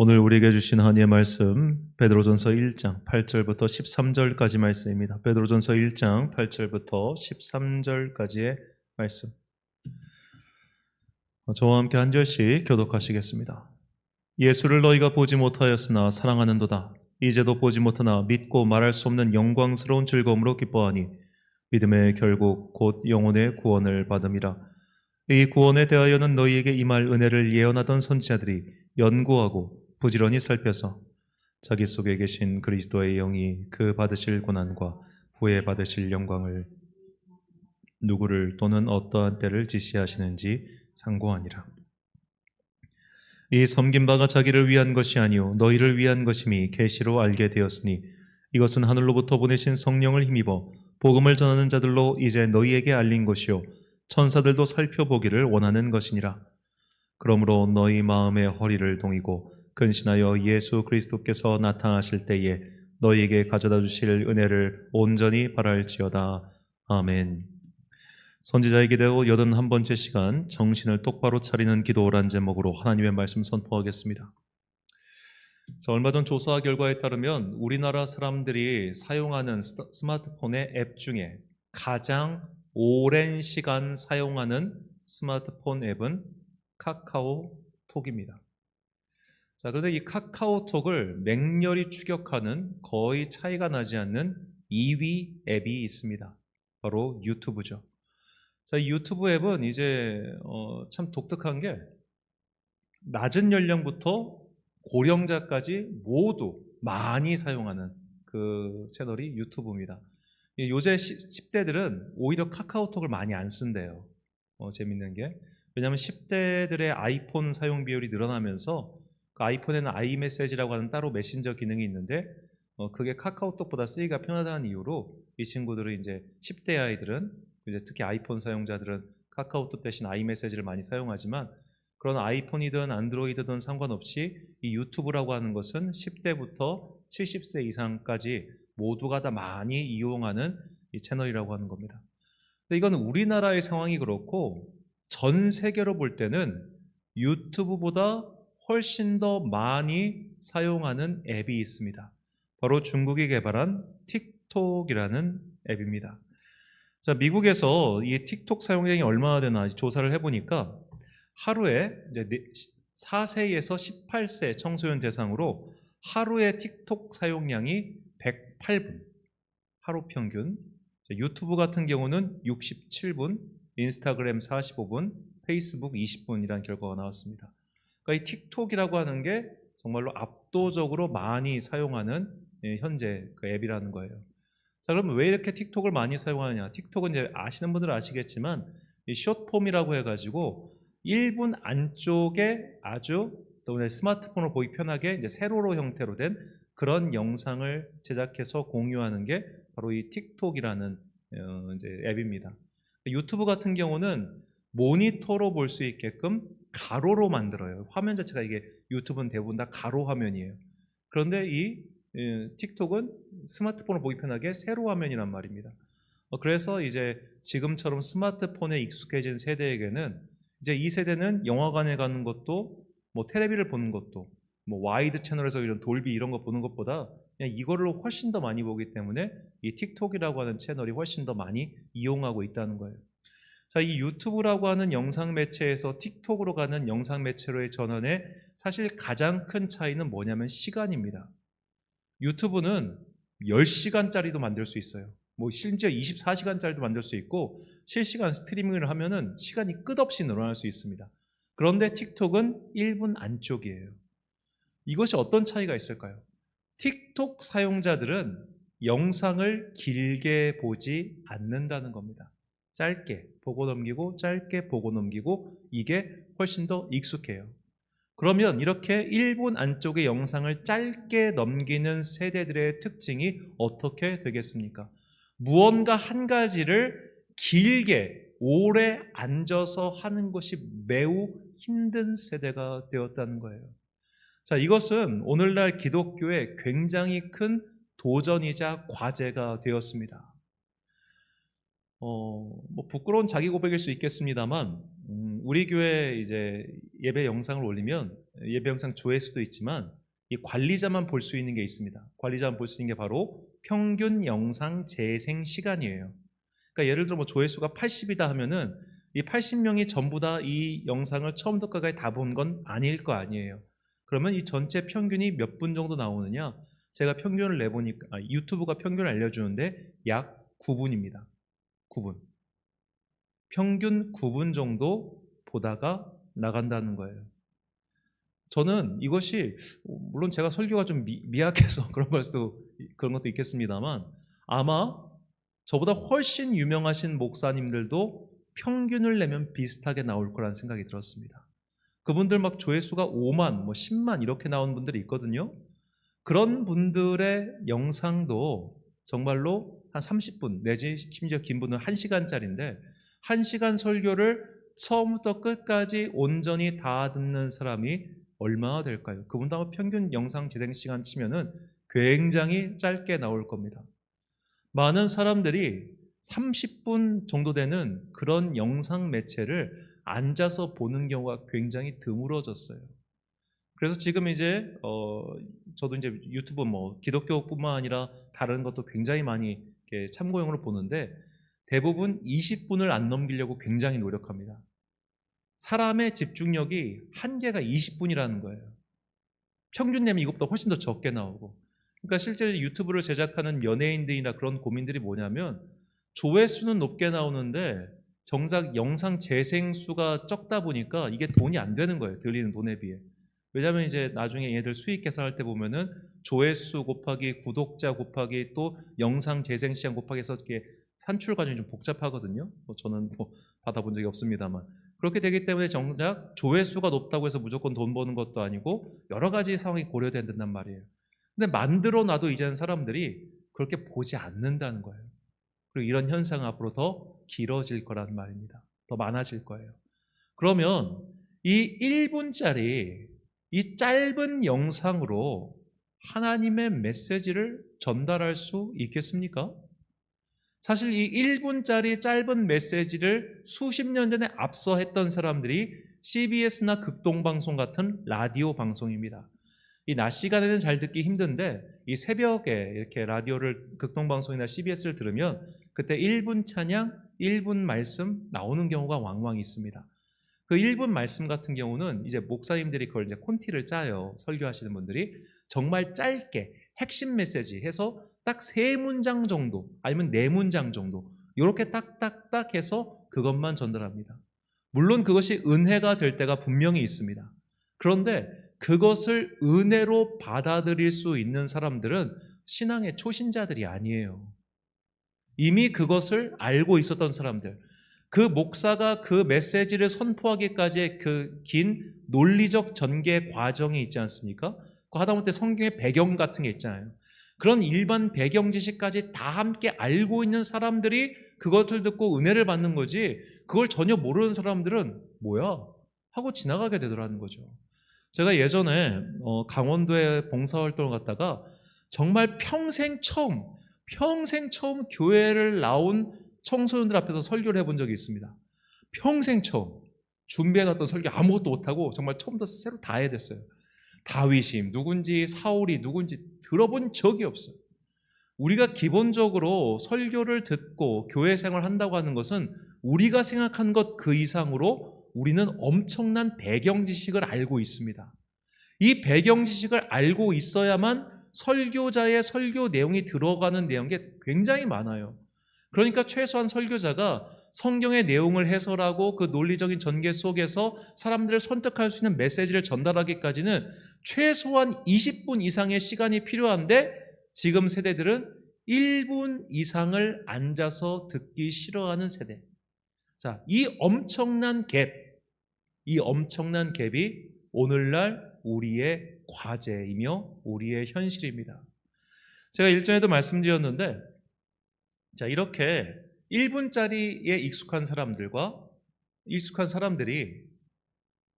오늘 우리에게 주신 하나님의 말씀 베드로전서 1장 8절부터 13절까지 말씀입니다. 베드로전서 1장 8절부터 13절까지의 말씀. 저와 함께 한 절씩 교독하시겠습니다. 예수를 너희가 보지 못하였으나 사랑하는도다. 이제도 보지 못하나 믿고 말할 수 없는 영광스러운 즐거움으로 기뻐하니 믿음의 결국 곧 영혼의 구원을 받음이라. 이 구원에 대하여는 너희에게 임할 은혜를 예언하던 선지자들이 연구하고 부지런히 살펴서 자기 속에 계신 그리스도의 영이 그 받으실 고난과 후에 받으실 영광을 누구를 또는 어떠한 때를 지시하시는지 상고하니라. 이 섬긴 바가 자기를 위한 것이 아니요 너희를 위한 것임이 계시로 알게 되었으니 이것은 하늘로부터 보내신 성령을 힘입어 복음을 전하는 자들로 이제 너희에게 알린 것이요 천사들도 살펴보기를 원하는 것이니라. 그러므로 너희 마음의 허리를 동이고 근신하여 예수 그리스도께서 나타나실 때에 너희에게 가져다 주실 은혜를 온전히 바랄지어다. 아멘. 선지자의 기도 81번째 시간 정신을 똑바로 차리는 기도란 제목으로 하나님의 말씀 선포하겠습니다. 얼마 전 조사 결과에 따르면 우리나라 사람들이 사용하는 스마트폰의 앱 중에 가장 오랜 시간 사용하는 스마트폰 앱은 카카오톡입니다. 그런데 이 카카오톡을 맹렬히 추격하는 거의 차이가 나지 않는 2위 앱이 있습니다. 바로 유튜브죠. 이 유튜브 앱은 이제 참 독특한 게 낮은 연령부터 고령자까지 모두 많이 사용하는 그 채널이 유튜브입니다. 요새 10대들은 오히려 카카오톡을 많이 안 쓴대요. 재밌는 게. 왜냐하면 10대들의 아이폰 사용 비율이 늘어나면서 그 아이폰에는 아이메시지라고 하는 따로 메신저 기능이 있는데 그게 카카오톡보다 쓰기가 편하다는 이유로 이 친구들은 이제 10대 아이들은 이제 특히 아이폰 사용자들은 카카오톡 대신 아이메시지를 많이 사용하지만 그런 아이폰이든 안드로이드든 상관없이 이 유튜브라고 하는 것은 10대부터 70세 이상까지 모두가 다 많이 이용하는 이 채널이라고 하는 겁니다. 근데 이건 우리나라의 상황이 그렇고 전 세계로 볼 때는 유튜브보다 훨씬 더 많이 사용하는 앱이 있습니다. 바로 중국이 개발한 틱톡이라는 앱입니다. 미국에서 이 틱톡 사용량이 얼마나 되나 조사를 해보니까 하루에 이제 4세에서 18세 청소년 대상으로 하루에 틱톡 사용량이 108분, 하루 평균. 유튜브 같은 경우는 67분, 인스타그램 45분, 페이스북 20분이라는 결과가 나왔습니다. 그러니까 이 틱톡이라고 하는 게 정말로 압도적으로 많이 사용하는 현재 그 앱이라는 거예요. 그러면 왜 이렇게 틱톡을 많이 사용하느냐? 틱톡은 이제 아시는 분들은 아시겠지만 이 숏폼이라고 해가지고 1분 안쪽에 아주 또 스마트폰으로 보기 편하게 이제 세로로 형태로 된 그런 영상을 제작해서 공유하는 게 바로 이 틱톡이라는 이제 앱입니다. 유튜브 같은 경우는 모니터로 볼 수 있게끔 가로로 만들어요. 화면 자체가 이게 유튜브는 대부분 다 가로 화면이에요. 그런데 이 틱톡은 스마트폰을 보기 편하게 세로 화면이란 말입니다. 그래서 이제 지금처럼 스마트폰에 익숙해진 세대에게는 이제 이 세대는 영화관에 가는 것도 뭐 텔레비를 보는 것도 뭐 와이드 채널에서 이런 돌비 이런 거 보는 것보다 그냥 이거를 훨씬 더 많이 보기 때문에 이 틱톡이라고 하는 채널이 훨씬 더 많이 이용하고 있다는 거예요. 이 유튜브라고 하는 영상 매체에서 틱톡으로 가는 영상 매체로의 전환에 사실 가장 큰 차이는 뭐냐면 시간입니다. 유튜브는 10시간짜리도 만들 수 있어요. 뭐 심지어 24시간짜리도 만들 수 있고 실시간 스트리밍을 하면은 시간이 끝없이 늘어날 수 있습니다. 그런데 틱톡은 1분 안쪽이에요. 이것이 어떤 차이가 있을까요? 틱톡 사용자들은 영상을 길게 보지 않는다는 겁니다. 짧게 보고 넘기고 짧게 보고 넘기고 이게 훨씬 더 익숙해요. 그러면 이렇게 1분 안쪽의 영상을 짧게 넘기는 세대들의 특징이 어떻게 되겠습니까? 무언가 한 가지를 길게 오래 앉아서 하는 것이 매우 힘든 세대가 되었다는 거예요. 이것은 오늘날 기독교의 굉장히 큰 도전이자 과제가 되었습니다. 뭐 부끄러운 자기 고백일 수 있겠습니다만, 우리 교회 이제 예배 영상을 올리면 예배 영상 조회수도 있지만 이 관리자만 볼 수 있는 게 있습니다. 관리자만 볼 수 있는 게 바로 평균 영상 재생 시간이에요. 그러니까 예를 들어 뭐 조회수가 80이다 하면은 이 80명이 전부 다 이 영상을 처음부터 끝까지 다 본 건 아닐 거 아니에요. 그러면 이 전체 평균이 몇 분 정도 나오느냐? 제가 평균을 내보니까 유튜브가 평균을 알려주는데 약 9분입니다. 9분. 평균 9분 정도 보다가 나간다는 거예요. 저는 이것이 물론 제가 설교가 좀 미약해서 그런 것도 있겠습니다만 아마 저보다 훨씬 유명하신 목사님들도 평균을 내면 비슷하게 나올 거라는 생각이 들었습니다. 그분들 막 조회수가 5만, 뭐 10만 이렇게 나온 분들이 있거든요. 그런 분들의 영상도 정말로 한 30분 내지 심지어 긴 분은 1시간짜리인데 1시간 설교를 처음부터 끝까지 온전히 다 듣는 사람이 얼마나 될까요? 그분도 아마 평균 영상 재생 시간 치면은 굉장히 짧게 나올 겁니다. 많은 사람들이 30분 정도 되는 그런 영상 매체를 앉아서 보는 경우가 굉장히 드물어졌어요. 그래서 지금 이제 저도 이제 유튜브 뭐 기독교뿐만 아니라 다른 것도 굉장히 많이 참고용으로 보는데 대부분 20분을 안 넘기려고 굉장히 노력합니다. 사람의 집중력이 한계가 20분이라는 거예요. 평균 내면 이것보다 훨씬 더 적게 나오고. 그러니까 실제 유튜브를 제작하는 연예인들이나 그런 고민들이 뭐냐면 조회수는 높게 나오는데 정작 영상 재생수가 적다 보니까 이게 돈이 안 되는 거예요. 들리는 돈에 비해. 왜냐하면 이제 나중에 얘들 수익 계산할 때 보면은 조회수 곱하기 구독자 곱하기 또 영상 재생 시간 곱하기 해서 이렇게 산출 과정이 좀 복잡하거든요. 저는 받아본 적이 없습니다만. 그렇게 되기 때문에 정작 조회수가 높다고 해서 무조건 돈 버는 것도 아니고 여러 가지 상황이 고려된단 말이에요. 근데 만들어 놔도 이제는 사람들이 그렇게 보지 않는다는 거예요. 그리고 이런 현상은 앞으로 더 길어질 거란 말입니다. 더 많아질 거예요. 그러면 이 1분짜리 이 짧은 영상으로 하나님의 메시지를 전달할 수 있겠습니까? 사실 이 1분짜리 짧은 메시지를 수십 년 전에 앞서 했던 사람들이 CBS나 극동방송 같은 라디오 방송입니다. 이 낮 시간에는 잘 듣기 힘든데 이 새벽에 이렇게 라디오를 극동방송이나 CBS를 들으면 그때 1분 찬양, 1분 말씀 나오는 경우가 왕왕 있습니다. 그 1분 말씀 같은 경우는 이제 목사님들이 그걸 이제 콘티를 짜요. 설교하시는 분들이 정말 짧게 핵심 메시지 해서 딱 3문장 정도 아니면 4문장 정도 이렇게 딱딱딱 해서 그것만 전달합니다. 물론 그것이 은혜가 될 때가 분명히 있습니다. 그런데 그것을 은혜로 받아들일 수 있는 사람들은 신앙의 초신자들이 아니에요. 이미 그것을 알고 있었던 사람들, 그 목사가 그 메시지를 선포하기까지의 그 긴 논리적 전개 과정이 있지 않습니까? 그 하다못해 성경의 배경 같은 게 있잖아요. 그런 일반 배경 지식까지 다 함께 알고 있는 사람들이 그것을 듣고 은혜를 받는 거지, 그걸 전혀 모르는 사람들은 뭐야? 하고 지나가게 되더라는 거죠. 제가 예전에 강원도에 봉사활동을 갔다가 정말 평생 처음 교회를 나온 청소년들 앞에서 설교를 해본 적이 있습니다. 평생 처음 준비해놨던 설교 아무것도 못하고 정말 처음부터 새로 다 해야 됐어요. 다윗이 누군지 사울이 누군지 들어본 적이 없어요. 우리가 기본적으로 설교를 듣고 교회 생활을 한다고 하는 것은 우리가 생각한 것 그 이상으로 우리는 엄청난 배경 지식을 알고 있습니다. 이 배경 지식을 알고 있어야만 설교자의 설교 내용이 들어가는 내용이 굉장히 많아요. 그러니까 최소한 설교자가 성경의 내용을 해설하고 그 논리적인 전개 속에서 사람들을 선택할 수 있는 메시지를 전달하기까지는 최소한 20분 이상의 시간이 필요한데 지금 세대들은 1분 이상을 앉아서 듣기 싫어하는 세대. 자, 이 엄청난 갭이 오늘날 우리의 과제이며 우리의 현실입니다. 제가 일전에도 말씀드렸는데, 자, 이렇게 1분짜리에 익숙한 사람들이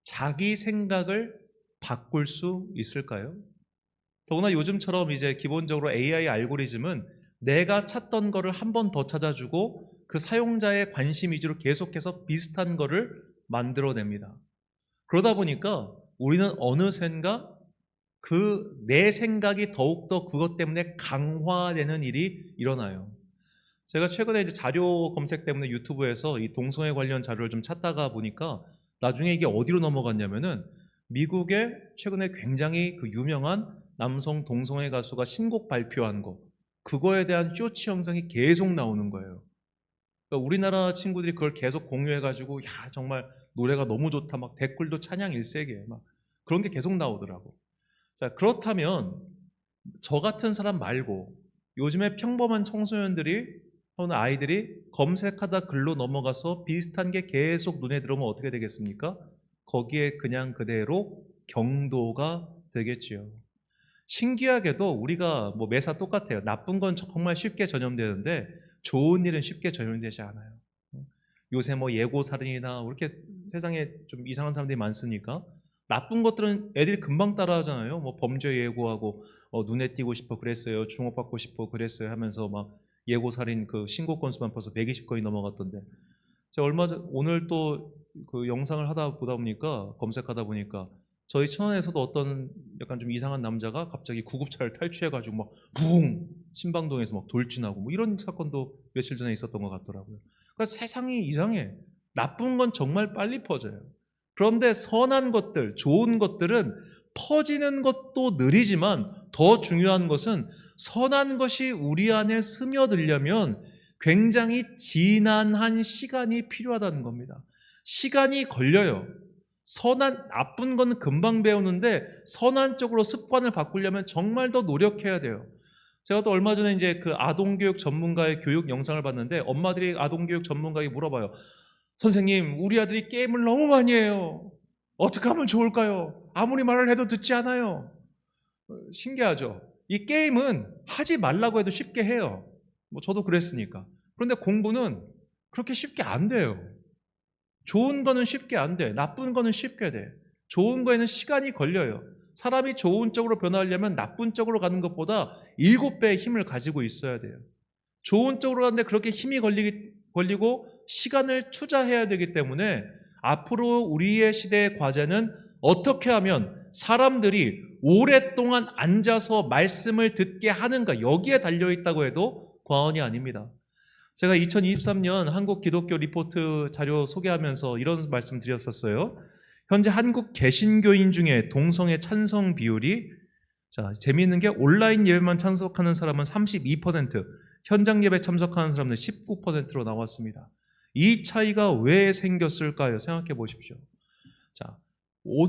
자기 생각을 바꿀 수 있을까요? 더구나 요즘처럼 이제 기본적으로 AI 알고리즘은 내가 찾던 거를 한 번 더 찾아주고 그 사용자의 관심 위주로 계속해서 비슷한 거를 만들어냅니다. 그러다 보니까 우리는 어느샌가 내 생각이 더욱더 그것 때문에 강화되는 일이 일어나요. 제가 최근에 이제 자료 검색 때문에 유튜브에서 이 동성애 관련 자료를 좀 찾다가 보니까 나중에 이게 어디로 넘어갔냐면은 미국의 최근에 굉장히 그 유명한 남성 동성애 가수가 신곡 발표한 거, 그거에 대한 쇼츠 영상이 계속 나오는 거예요. 그러니까 우리나라 친구들이 그걸 계속 공유해가지고 야 정말 노래가 너무 좋다 막 댓글도 찬양 일색이에요. 막 그런 게 계속 나오더라고. 자, 그렇다면 저 같은 사람 말고 요즘에 평범한 청소년들이 또는 아이들이 검색하다 글로 넘어가서 비슷한 게 계속 눈에 들어오면 어떻게 되겠습니까? 거기에 그냥 그대로 경도가 되겠지요. 신기하게도 우리가 뭐 매사 똑같아요. 나쁜 건 정말 쉽게 전염되는데 좋은 일은 쉽게 전염되지 않아요. 요새 뭐 예고살인이나 이렇게 세상에 좀 이상한 사람들이 많으니까 나쁜 것들은 애들이 금방 따라하잖아요. 뭐 범죄 예고하고 눈에 띄고 싶어 그랬어요. 주목받고 싶어 그랬어요 하면서 막 예고살인 그 신고 건수만 벌써 120건이 넘어갔던데. 제가 오늘 또 그 영상을 하다 보다 보니까 검색하다 보니까 저희 천안에서도 어떤 약간 좀 이상한 남자가 갑자기 구급차를 탈취해가지고 막 붕 신방동에서 막 돌진하고 뭐 이런 사건도 며칠 전에 있었던 것 같더라고요. 그러니까 세상이 이상해. 나쁜 건 정말 빨리 퍼져요. 그런데 선한 것들, 좋은 것들은 퍼지는 것도 느리지만 더 중요한 것은 선한 것이 우리 안에 스며들려면 굉장히 지난한 시간이 필요하다는 겁니다. 시간이 걸려요. 나쁜 건 금방 배우는데 선한 쪽으로 습관을 바꾸려면 정말 더 노력해야 돼요. 제가 또 얼마 전에 이제 그 아동교육 전문가의 교육 영상을 봤는데 엄마들이 아동교육 전문가에게 물어봐요. 선생님, 우리 아들이 게임을 너무 많이 해요. 어떻게 하면 좋을까요? 아무리 말을 해도 듣지 않아요. 신기하죠? 이 게임은 하지 말라고 해도 쉽게 해요. 뭐 저도 그랬으니까. 그런데 공부는 그렇게 쉽게 안 돼요. 좋은 거는 쉽게 안 돼. 나쁜 거는 쉽게 돼. 좋은 거에는 시간이 걸려요. 사람이 좋은 쪽으로 변화하려면 나쁜 쪽으로 가는 것보다 7배의 힘을 가지고 있어야 돼요. 좋은 쪽으로 가는데 그렇게 힘이 걸리고 시간을 투자해야 되기 때문에 앞으로 우리의 시대의 과제는 어떻게 하면 사람들이 오랫동안 앉아서 말씀을 듣게 하는가, 여기에 달려있다고 해도 과언이 아닙니다. 제가 2023년 한국 기독교 리포트 자료 소개하면서 이런 말씀 드렸었어요. 현재 한국 개신교인 중에 동성애 찬성 비율이, 자, 재미있는 게 온라인 예배만 참석하는 사람은 32%, 현장 예배 참석하는 사람은 19%로 나왔습니다. 이 차이가 왜 생겼을까요? 생각해 보십시오. 자,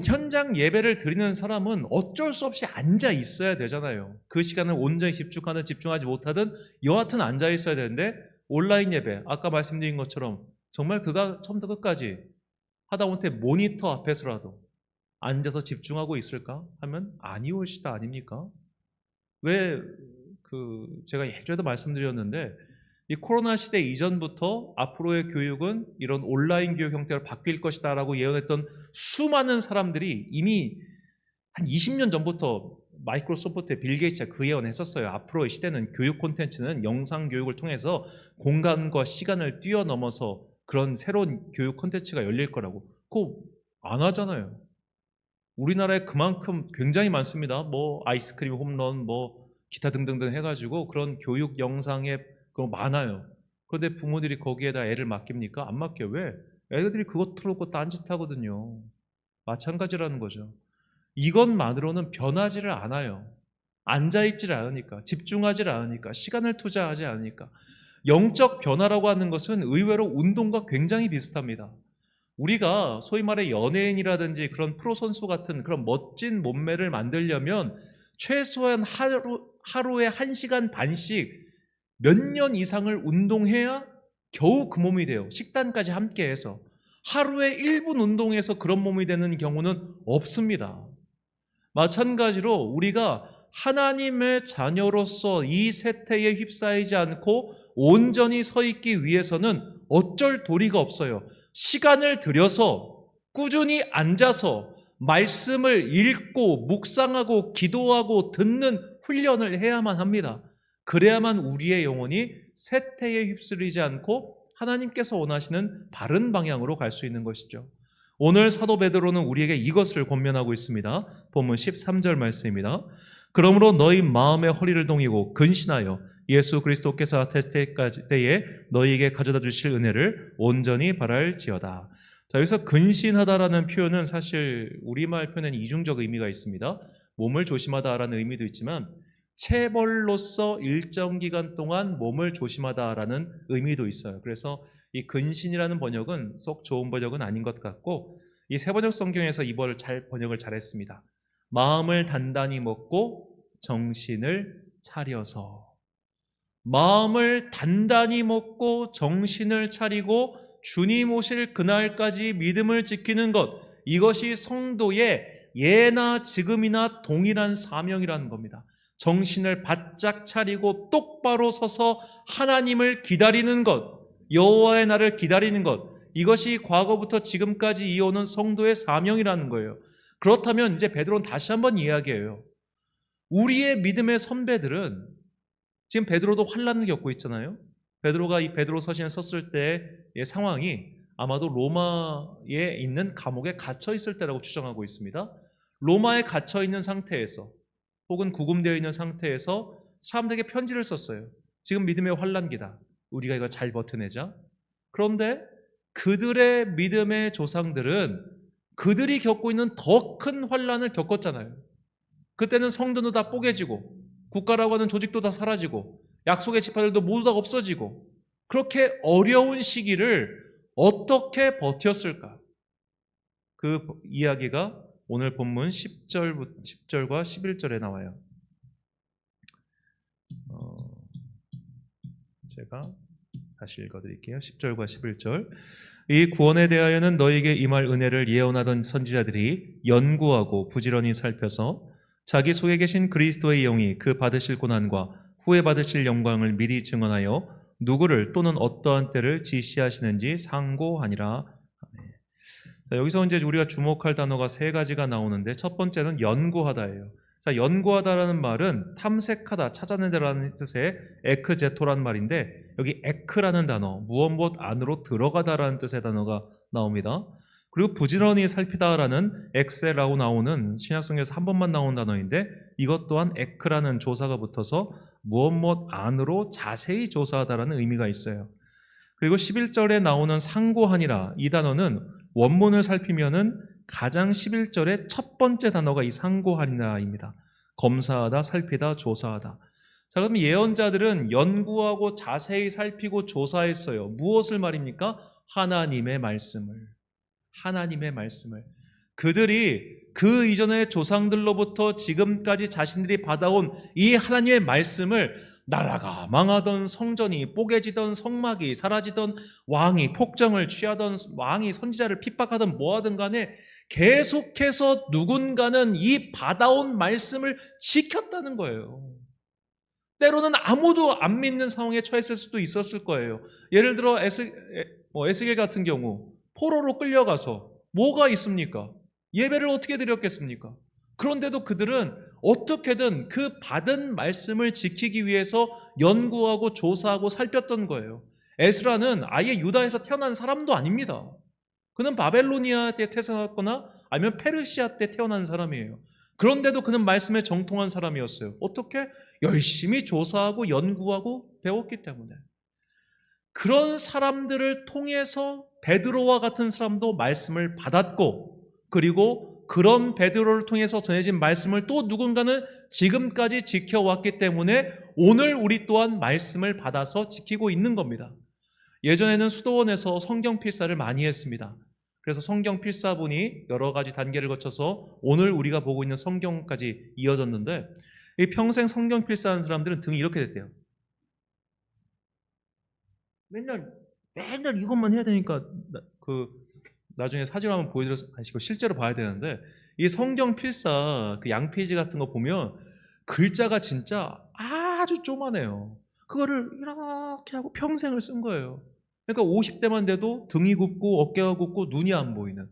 현장 예배를 드리는 사람은 어쩔 수 없이 앉아 있어야 되잖아요. 그 시간을 온전히 집중하지 못하든 여하튼 앉아 있어야 되는데 온라인 예배, 아까 말씀드린 것처럼 정말 그가 처음부터 끝까지 하다못해 모니터 앞에서라도 앉아서 집중하고 있을까 하면 아니올시다 아닙니까? 왜 제가 예전에도 말씀드렸는데 이 코로나 시대 이전부터 앞으로의 교육은 이런 온라인 교육 형태로 바뀔 것이다라고 예언했던 수많은 사람들이 이미 한 20년 전부터 마이크로소프트의 빌 게이츠가 그 예언했었어요. 앞으로의 시대는 교육 콘텐츠는 영상 교육을 통해서 공간과 시간을 뛰어넘어서 그런 새로운 교육 콘텐츠가 열릴 거라고. 그거 안 하잖아요. 우리나라에 그만큼 굉장히 많습니다. 뭐 아이스크림 홈런 뭐 기타 등등등 해가지고 그런 교육 영상에 그거 많아요. 그런데 부모들이 거기에다 애를 맡깁니까? 안 맡겨. 왜? 애들이 그것 틀어놓고 딴짓하거든요. 마찬가지라는 거죠. 이것만으로는 변하지를 않아요. 앉아있지를 않으니까, 집중하지를 않으니까, 시간을 투자하지 않으니까. 영적 변화라고 하는 것은 의외로 운동과 굉장히 비슷합니다. 우리가 소위 말해 연예인이라든지 그런 프로 선수 같은 그런 멋진 몸매를 만들려면 최소한 하루에 1시간 반씩 몇 년 이상을 운동해야 겨우 그 몸이 돼요. 식단까지 함께 해서. 하루에 1분 운동해서 그런 몸이 되는 경우는 없습니다. 마찬가지로 우리가 하나님의 자녀로서 이 세태에 휩싸이지 않고 온전히 서 있기 위해서는 어쩔 도리가 없어요. 시간을 들여서 꾸준히 앉아서 말씀을 읽고 묵상하고 기도하고 듣는 훈련을 해야만 합니다. 그래야만 우리의 영혼이 세태에 휩쓸리지 않고 하나님께서 원하시는 바른 방향으로 갈 수 있는 것이죠. 오늘 사도 베드로는 우리에게 이것을 권면하고 있습니다. 본문 13절 말씀입니다. 그러므로 너희 마음의 허리를 동이고 근신하여 예수 그리스도께서 나타날 때에 너희에게 가져다 주실 은혜를 온전히 바랄지어다. 자, 여기서 근신하다라는 표현은 사실 우리말 표현에는 이중적 의미가 있습니다. 몸을 조심하다라는 의미도 있지만 체벌로서 일정 기간 동안 몸을 조심하다라는 의미도 있어요. 그래서 이 근신이라는 번역은 썩 좋은 번역은 아닌 것 같고 이 세번역 성경에서 이걸 번역을 잘했습니다. 마음을 단단히 먹고 정신을 차려서, 마음을 단단히 먹고 정신을 차리고 주님 오실 그날까지 믿음을 지키는 것, 이것이 성도의 예나 지금이나 동일한 사명이라는 겁니다. 정신을 바짝 차리고 똑바로 서서 하나님을 기다리는 것, 여호와의 날을 기다리는 것, 이것이 과거부터 지금까지 이어오는 성도의 사명이라는 거예요. 그렇다면 이제 베드로는 다시 한번 이야기해요. 우리의 믿음의 선배들은 지금 베드로도 환난을 겪고 있잖아요. 베드로가 이 베드로 서신을 썼을 때의 상황이 아마도 로마에 있는 감옥에 갇혀 있을 때라고 추정하고 있습니다. 로마에 갇혀 있는 상태에서 혹은 구금되어 있는 상태에서 사람들에게 편지를 썼어요. 지금 믿음의 환난기다. 우리가 이거 잘 버텨내자. 그런데 그들의 믿음의 조상들은 그들이 겪고 있는 더 큰 환난을 겪었잖아요. 그때는 성도도 다 뽀개지고 국가라고 하는 조직도 다 사라지고 약속의 지파들도 모두 다 없어지고 그렇게 어려운 시기를 어떻게 버텼을까? 그 이야기가 오늘 본문 10절과 11절에 나와요. 제가 다시 읽어드릴게요. 10절과 11절. 이 구원에 대하여는 너에게 임할 은혜를 예언하던 선지자들이 연구하고 부지런히 살펴서 자기 속에 계신 그리스도의 영이 그 받으실 고난과 후에 받으실 영광을 미리 증언하여 누구를 또는 어떠한 때를 지시하시는지 상고하니라. 자, 여기서 이제 우리가 주목할 단어가 세 가지가 나오는데 첫 번째는 연구하다예요. 자, 연구하다라는 말은 탐색하다, 찾아내다라는 뜻의 에크제토라는 말인데 여기 에크라는 단어, 무엇 안으로 들어가다라는 뜻의 단어가 나옵니다. 그리고 부지런히 살피다라는 엑세라고 나오는 신약성경에서 한 번만 나온 단어인데 이것 또한 에크라는 조사가 붙어서 무엇 안으로 자세히 조사하다라는 의미가 있어요. 그리고 11절에 나오는 상고하니라, 이 단어는 원문을 살피면은 가장 11절의 첫 번째 단어가 이 상고하니라입니다. 검사하다, 살피다, 조사하다. 자, 그럼 예언자들은 연구하고 자세히 살피고 조사했어요. 무엇을 말입니까? 하나님의 말씀을. 하나님의 말씀을. 그들이 그 이전의 조상들로부터 지금까지 자신들이 받아온 이 하나님의 말씀을 나라가 망하던 성전이 뽀개지던 성막이 사라지던 왕이 폭정을 취하던 왕이 선지자를 핍박하던 뭐하든 간에 계속해서 누군가는 이 받아온 말씀을 지켰다는 거예요. 때로는 아무도 안 믿는 상황에 처했을 수도 있었을 거예요. 예를 들어 에스겔 같은 경우 포로로 끌려가서 뭐가 있습니까? 예배를 어떻게 드렸겠습니까? 그런데도 그들은 어떻게든 그 받은 말씀을 지키기 위해서 연구하고 조사하고 살폈던 거예요. 에스라는 아예 유다에서 태어난 사람도 아닙니다. 그는 바벨로니아 때 태어났거나 아니면 페르시아 때 태어난 사람이에요. 그런데도 그는 말씀에 정통한 사람이었어요. 어떻게? 열심히 조사하고 연구하고 배웠기 때문에. 그런 사람들을 통해서 베드로와 같은 사람도 말씀을 받았고, 그리고 그런 베드로를 통해서 전해진 말씀을 또 누군가는 지금까지 지켜왔기 때문에 오늘 우리 또한 말씀을 받아서 지키고 있는 겁니다. 예전에는 수도원에서 성경 필사를 많이 했습니다. 그래서 성경 필사본이 여러 가지 단계를 거쳐서 오늘 우리가 보고 있는 성경까지 이어졌는데, 이 평생 성경 필사하는 사람들은 등이 이렇게 됐대요. 맨날 이것만 해야 되니까 나중에 사진 한번 보여드려서 아시고 실제로 봐야 되는데, 이 성경 필사 그 양페이지 같은 거 보면 글자가 진짜 아주 쪼만해요. 그거를 이렇게 하고 평생을 쓴 거예요. 그러니까 50대만 돼도 등이 굽고 어깨가 굽고 눈이 안 보이는.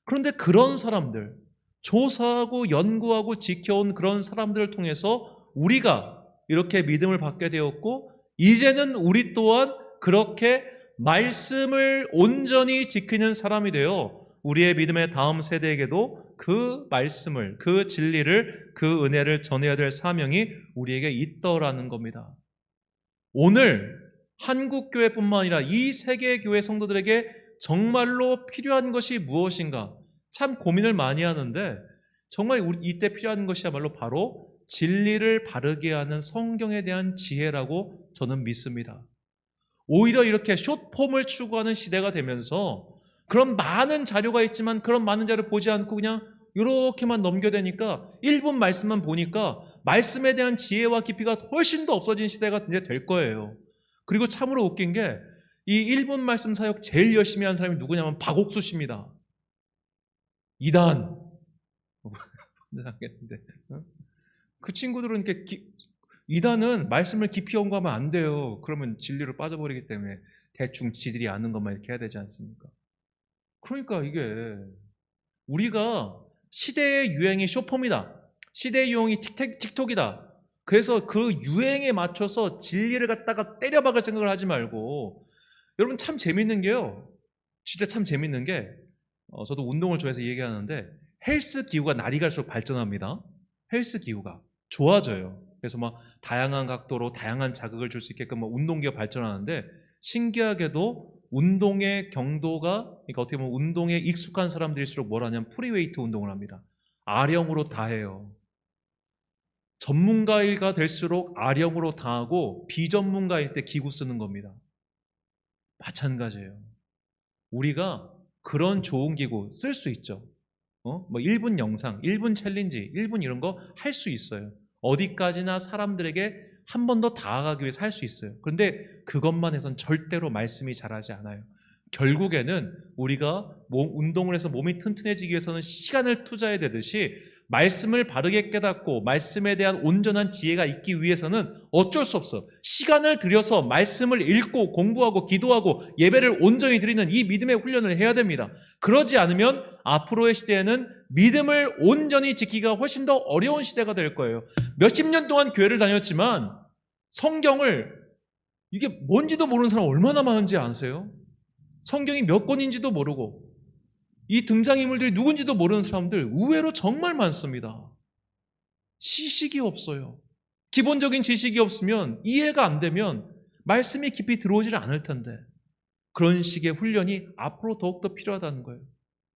그런데 그런 사람들, 조사하고 연구하고 지켜온 그런 사람들을 통해서 우리가 이렇게 믿음을 받게 되었고, 이제는 우리 또한 그렇게 말씀을 온전히 지키는 사람이 되어 우리의 믿음의 다음 세대에게도 그 말씀을, 그 진리를, 그 은혜를 전해야 될 사명이 우리에게 있더라는 겁니다. 오늘 한국교회뿐만 아니라 이 세계교회 성도들에게 정말로 필요한 것이 무엇인가 참 고민을 많이 하는데, 정말 이때 필요한 것이야말로 바로 진리를 바르게 하는 성경에 대한 지혜라고 저는 믿습니다. 오히려 이렇게 숏폼을 추구하는 시대가 되면서 그런 많은 자료가 있지만 그런 많은 자료를 보지 않고 그냥 이렇게만 넘겨대니까 1분 말씀만 보니까 말씀에 대한 지혜와 깊이가 훨씬 더 없어진 시대가 이제 될 거예요. 그리고 참으로 웃긴 게 이 1분 말씀 사역 제일 열심히 한 사람이 누구냐면 박옥수 씨입니다. 이단. 그 친구들은 이렇게 이단은 말씀을 깊이 연구하면 안 돼요. 그러면 진리로 빠져버리기 때문에 대충 지들이 아는 것만 이렇게 해야 되지 않습니까? 그러니까 이게 우리가 시대의 유행이 쇼폼이다. 시대의 유행이 틱톡이다. 그래서 그 유행에 맞춰서 진리를 갖다가 때려박을 생각을 하지 말고, 여러분 참 재밌는 게요. 진짜 참 재밌는 게 저도 운동을 좋아해서 얘기하는데 헬스 기구가 날이 갈수록 발전합니다. 헬스 기구가 좋아져요. 그래서 막 다양한 각도로 다양한 자극을 줄 수 있게끔 운동기가 발전하는데, 신기하게도 운동의 경도가, 그러니까 어떻게 보면 운동에 익숙한 사람들일수록 뭘 하냐면 프리웨이트 운동을 합니다. 아령으로 다 해요. 전문가가 될수록 아령으로 다 하고 비전문가일 때 기구 쓰는 겁니다. 마찬가지예요. 우리가 그런 좋은 기구 쓸 수 있죠. 뭐 1분 영상, 1분 챌린지, 1분 이런 거 할 수 있어요. 어디까지나 사람들에게 한 번 더 다가가기 위해서 할 수 있어요. 그런데 그것만 해선 절대로 말씀이 자라지 않아요. 결국에는 우리가 운동을 해서 몸이 튼튼해지기 위해서는 시간을 투자해야 되듯이 말씀을 바르게 깨닫고 말씀에 대한 온전한 지혜가 있기 위해서는 어쩔 수 없어. 시간을 들여서 말씀을 읽고 공부하고 기도하고 예배를 온전히 드리는 이 믿음의 훈련을 해야 됩니다. 그러지 않으면 앞으로의 시대에는 믿음을 온전히 지키기가 훨씬 더 어려운 시대가 될 거예요. 몇십 년 동안 교회를 다녔지만 성경을, 이게 뭔지도 모르는 사람 얼마나 많은지 아세요? 성경이 몇 권인지도 모르고 이 등장인물들이 누군지도 모르는 사람들 의외로 정말 많습니다. 지식이 없어요. 기본적인 지식이 없으면, 이해가 안 되면 말씀이 깊이 들어오질 않을 텐데, 그런 식의 훈련이 앞으로 더욱더 필요하다는 거예요.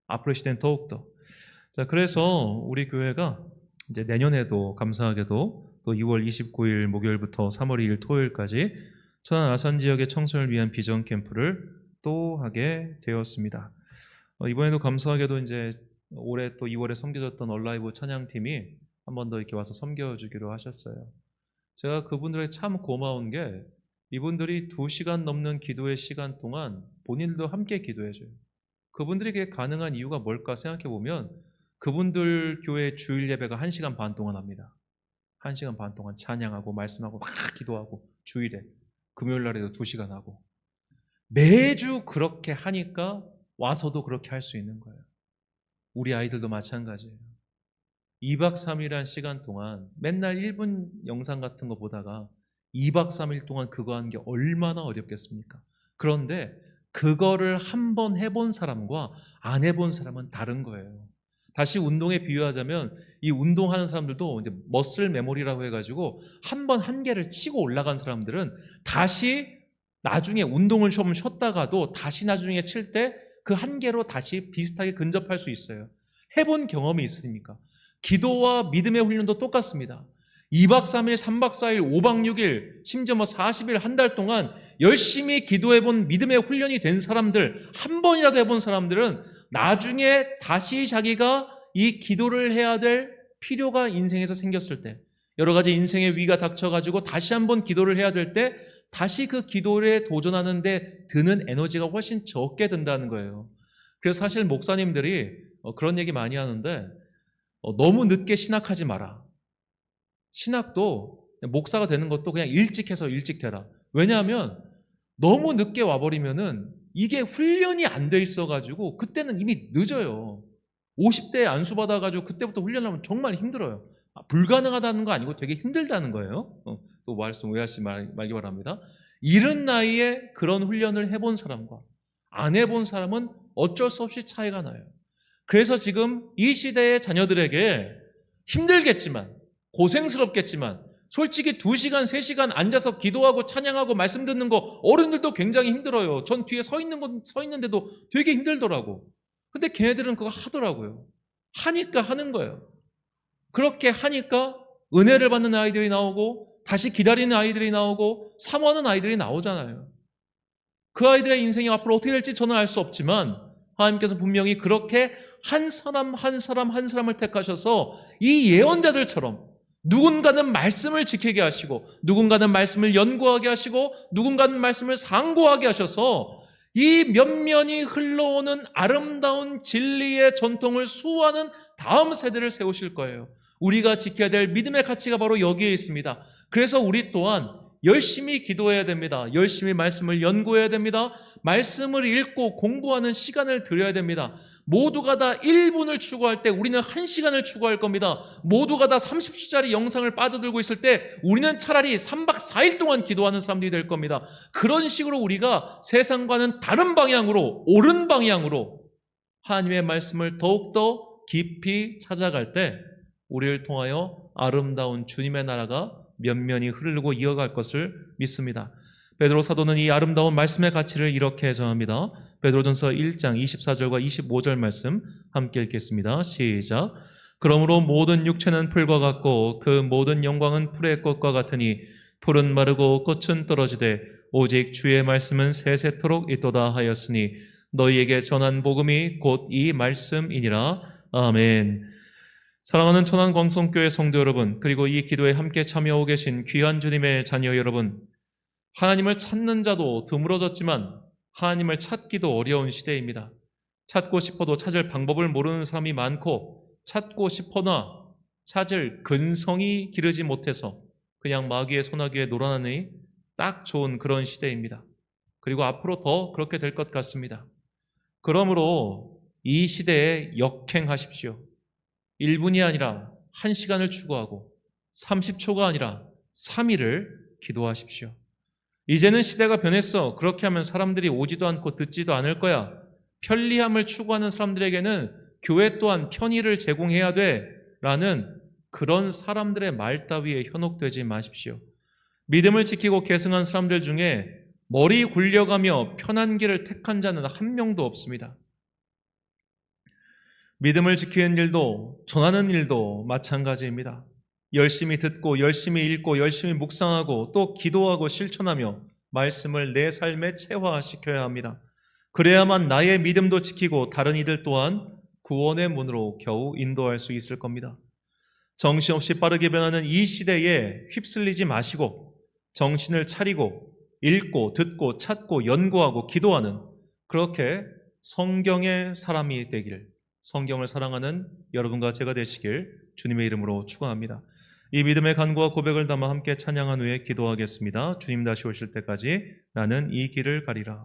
앞으로의 시대는 더욱더. 자, 그래서 우리 교회가 이제 내년에도 감사하게도 또 2월 29일 목요일부터 3월 2일 토요일까지 천안 아산 지역의 청소년을 위한 비전 캠프를 또 하게 되었습니다. 이번에도 감사하게도 이제 올해 또 2월에 섬겨졌던 얼라이브 찬양팀이 한 번 더 이렇게 와서 섬겨주기로 하셨어요. 제가 그분들에게 참 고마운 게, 이분들이 2시간 넘는 기도의 시간 동안 본인들도 함께 기도해줘요. 그분들에게 가능한 이유가 뭘까 생각해보면, 그분들 교회 주일 예배가 1시간 반 동안 합니다. 1시간 반 동안 찬양하고 말씀하고 막 기도하고, 주일에 금요일 날에도 2시간 하고, 매주 그렇게 하니까 와서도 그렇게 할 수 있는 거예요. 우리 아이들도 마찬가지예요. 2박 3일한 시간 동안 맨날 1분 영상 같은 거 보다가 2박 3일 동안 그거 하는 게 얼마나 어렵겠습니까? 그런데 그거를 한 번 해본 사람과 안 해본 사람은 다른 거예요. 다시 운동에 비유하자면, 이 운동하는 사람들도 이제 머슬 메모리라고 해가지고 한 번 한계를 치고 올라간 사람들은 다시 나중에 운동을 좀 쉬었다가도 다시 나중에 칠 때 그 한계로 다시 비슷하게 근접할 수 있어요. 해본 경험이 있으니까. 기도와 믿음의 훈련도 똑같습니다. 2박 3일, 3박 4일, 5박 6일, 심지어 40일, 한 달 동안 열심히 기도해본 믿음의 훈련이 된 사람들, 한 번이라도 해본 사람들은 나중에 다시 자기가 이 기도를 해야 될 필요가 인생에서 생겼을 때, 여러 가지 인생의 위가 닥쳐가지고 다시 한번 기도를 해야 될 때, 다시 그 기도에 도전하는데 드는 에너지가 훨씬 적게 든다는 거예요. 그래서 사실 목사님들이 그런 얘기 많이 하는데, 너무 늦게 신학하지 마라. 신학도 목사가 되는 것도 그냥 일찍 해서 일찍 되라. 왜냐하면 너무 늦게 와버리면은 이게 훈련이 안 돼 있어가지고 그때는 이미 늦어요. 50대에 안수받아가지고 그때부터 훈련하면 정말 힘들어요. 불가능하다는 거 아니고 되게 힘들다는 거예요. 또 말씀 오해하지 말기 바랍니다. 이른 나이에 그런 훈련을 해본 사람과 안 해본 사람은 어쩔 수 없이 차이가 나요. 그래서 지금 이 시대의 자녀들에게 힘들겠지만, 고생스럽겠지만, 솔직히 2시간, 3시간 앉아서 기도하고 찬양하고 말씀 듣는 거 어른들도 굉장히 힘들어요. 전 뒤에 서 있는데도 되게 힘들더라고. 근데 걔네들은 그거 하더라고요. 하니까 하는 거예요. 그렇게 하니까 은혜를 받는 아이들이 나오고, 다시 기다리는 아이들이 나오고, 사모하는 아이들이 나오잖아요. 그 아이들의 인생이 앞으로 어떻게 될지 저는 알 수 없지만 하나님께서 분명히 그렇게 한 사람 한 사람 한 사람을 택하셔서 이 예언자들처럼 누군가는 말씀을 지키게 하시고, 누군가는 말씀을 연구하게 하시고, 누군가는 말씀을 상고하게 하셔서 이 면면이 흘러오는 아름다운 진리의 전통을 수호하는 다음 세대를 세우실 거예요. 우리가 지켜야 될 믿음의 가치가 바로 여기에 있습니다. 그래서 우리 또한 열심히 기도해야 됩니다. 열심히 말씀을 연구해야 됩니다. 말씀을 읽고 공부하는 시간을 들여야 됩니다. 모두가 다 1분을 추구할 때 우리는 1시간을 추구할 겁니다. 모두가 다 30초짜리 영상을 빠져들고 있을 때 우리는 차라리 3박 4일 동안 기도하는 사람들이 될 겁니다. 그런 식으로 우리가 세상과는 다른 방향으로, 옳은 방향으로 하나님의 말씀을 더욱더 깊이 찾아갈 때 우리를 통하여 아름다운 주님의 나라가 면면이 흐르고 이어갈 것을 믿습니다. 베드로 사도는 이 아름다운 말씀의 가치를 이렇게 정합니다. 베드로전서 1장 24절과 25절 말씀 함께 읽겠습니다. 시작. 그러므로 모든 육체는 풀과 같고 그 모든 영광은 풀의 꽃과 같으니 풀은 마르고 꽃은 떨어지되 오직 주의 말씀은 세세토록 있도다 하였으니 너희에게 전한 복음이 곧 이 말씀이니라. 아멘. 사랑하는 천안광성교회 성도 여러분, 그리고 이 기도에 함께 참여하고 계신 귀한 주님의 자녀 여러분, 하나님을 찾는 자도 드물어졌지만 하나님을 찾기도 어려운 시대입니다. 찾고 싶어도 찾을 방법을 모르는 사람이 많고, 찾고 싶어나 찾을 근성이 기르지 못해서 그냥 마귀의 소나기에 놀아나니 딱 좋은 그런 시대입니다. 그리고 앞으로 더 그렇게 될 것 같습니다. 그러므로 이 시대에 역행하십시오. 1분이 아니라 1시간을 추구하고 30초가 아니라 3일을 기도하십시오. 이제는 시대가 변했어. 그렇게 하면 사람들이 오지도 않고 듣지도 않을 거야. 편리함을 추구하는 사람들에게는 교회 또한 편의를 제공해야 돼 라는 그런 사람들의 말 따위에 현혹되지 마십시오. 믿음을 지키고 계승한 사람들 중에 머리 굴려가며 편한 길을 택한 자는 한 명도 없습니다. 믿음을 지키는 일도 전하는 일도 마찬가지입니다. 열심히 듣고 열심히 읽고 열심히 묵상하고 또 기도하고 실천하며 말씀을 내 삶에 체화시켜야 합니다. 그래야만 나의 믿음도 지키고 다른 이들 또한 구원의 문으로 겨우 인도할 수 있을 겁니다. 정신없이 빠르게 변하는 이 시대에 휩쓸리지 마시고 정신을 차리고 읽고 듣고 찾고 연구하고 기도하는 그렇게 성경의 사람이 되길, 성경을 사랑하는 여러분과 제가 되시길 주님의 이름으로 축원합니다. 이 믿음의 간구와 고백을 담아 함께 찬양한 후에 기도하겠습니다. 주님 다시 오실 때까지 나는 이 길을 가리라.